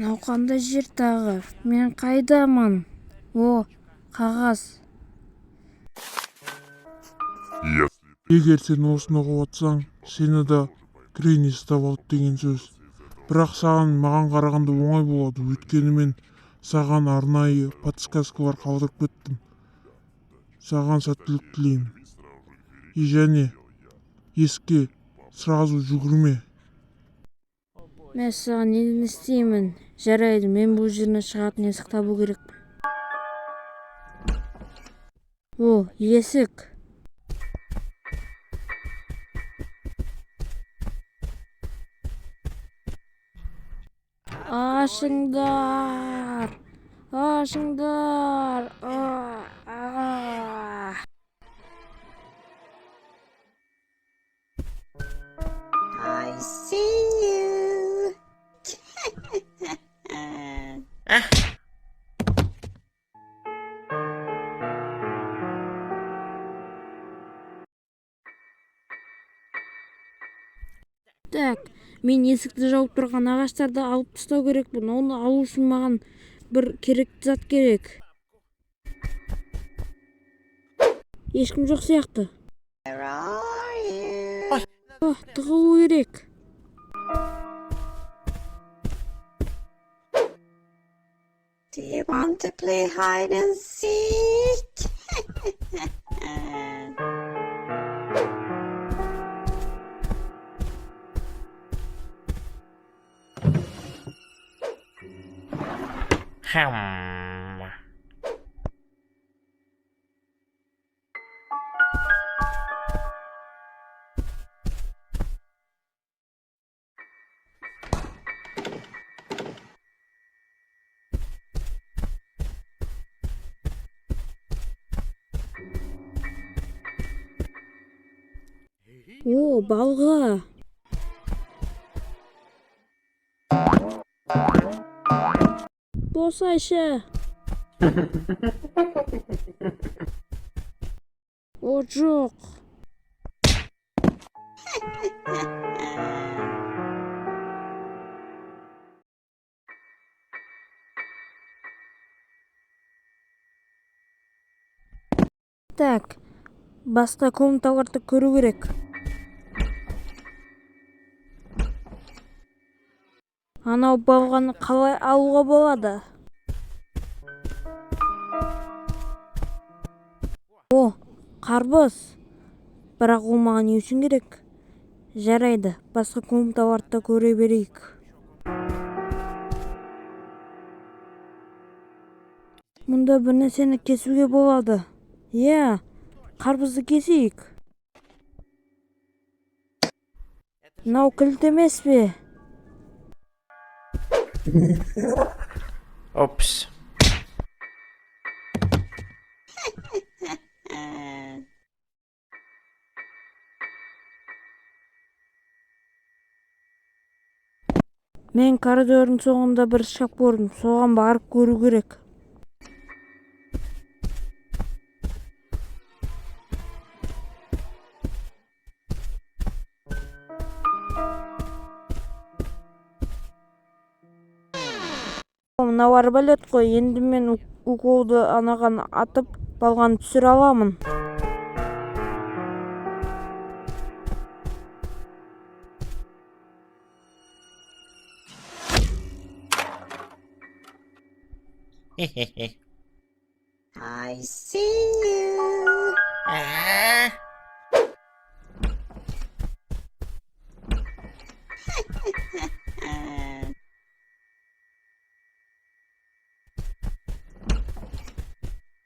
Науқанда жер тағы, мен қайдамын? О, қағаз. Егер сен осыны оқып атсаң, сені да Крейнис табады деген сөз. Бірақ маған қарағанда оңай болады, өйткені мен саған арнайы подсказкалар қалдырып кеттім. Саған сәттілік тілеймін. Және еске сразу жүгірме. Мен саған неден істеймін? Жарайды, мен бұл жеріне шығатын есік табу керекпін. О, есік. Ашыңдар! Ашыңдар! I see you. Так, мен есікті жауып тұрған ағаштарды алып тастау керекпін. Оны алу үшін маған бір керекті зат керек. Ешкім жоқ сияқты. Where are you? Тығылу керек. Do you want to play hide and seek? О, балға. Босайшы. О, жоқ. Так, басқа комнаталарды көру керек. Анау балғаны қалай алуға болады? О, қарбыз. Бірақ ол маған не үшін керек? Жарайды, басқа комнаталарды да көре берейік. Мұнда бір нәрсені кесуге болады. Иә, қарбызды кесейік. Мынау кілт емес пе? Опс. Мен коридордың соңында бір шкаф көрдім. Соған барып көру керек. Мынау арбалет қой. Енді мен уколды анаған атып, балғаны түсіре аламын. I see you.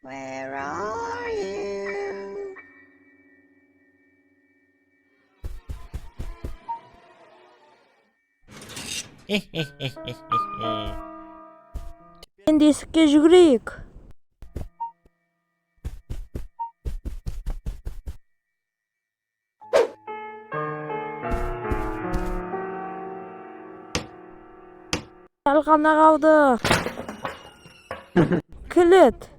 Where are you? Енді есікке жүгірейік. Сәл ғана қалды. Кілет.